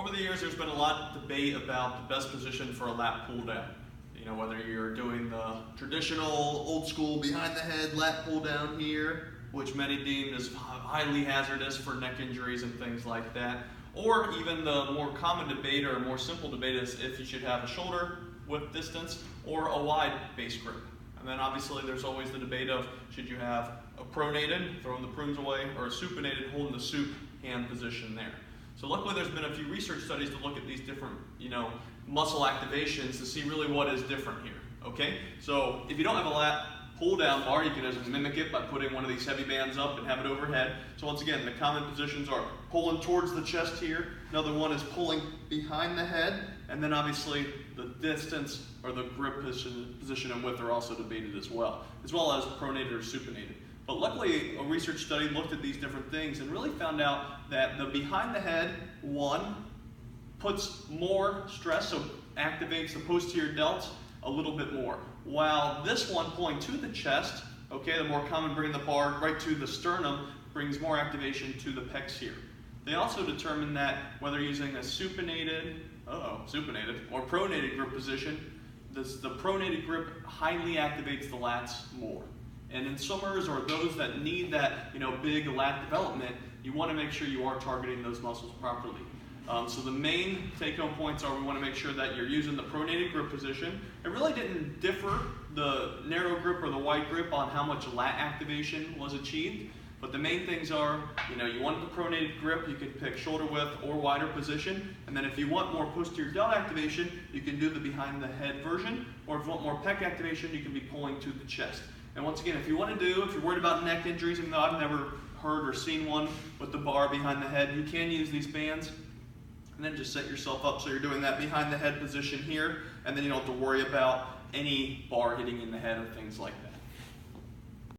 Over the years, there's been a lot of debate about the best position for a lat pull down. You know, whether you're doing the traditional, old school, behind the head lat pull down here, which many deem as highly hazardous for neck injuries and things like that, or even the more common debate or more simple debate is if you should have a shoulder width distance or a wide base grip. And then obviously there's always the debate of should you have a pronated, throwing the prunes away, or a supinated, holding the sup hand position there. So luckily there's been a few research studies to look at these different, muscle activations to see really what is different here, okay? So if you don't have a lat pull down bar, you can just mimic it by putting one of these heavy bands up and have it overhead. So once again, the common positions are pulling towards the chest here. Another one is pulling behind the head, and then obviously the distance or the grip position and width are also debated as well as pronated or supinated. But luckily, a research study looked at these different things and really found out that the behind the head one puts more stress, so activates the posterior delts a little bit more. While this one pulling to the chest, okay, the more common bringing the bar right to the sternum brings more activation to the pecs here. They also determined that whether using a supinated or pronated grip position, the pronated grip highly activates the lats more. And in swimmers or those that need that big lat development, you want to make sure you are targeting those muscles properly. So the main take-home points are we want to make sure that you're using the pronated grip position. It really didn't differ, the narrow grip or the wide grip, on how much lat activation was achieved. But the main things are, you want the pronated grip, you can pick shoulder width or wider position. And then if you want more posterior delt activation, you can do the behind the head version. Or if you want more pec activation, you can be pulling to the chest. And once again, if you're worried about neck injuries, even though I've never heard or seen one with the bar behind the head, you can use these bands. And then just set yourself up so you're doing that behind the head position here, and then you don't have to worry about any bar hitting in the head or things like that.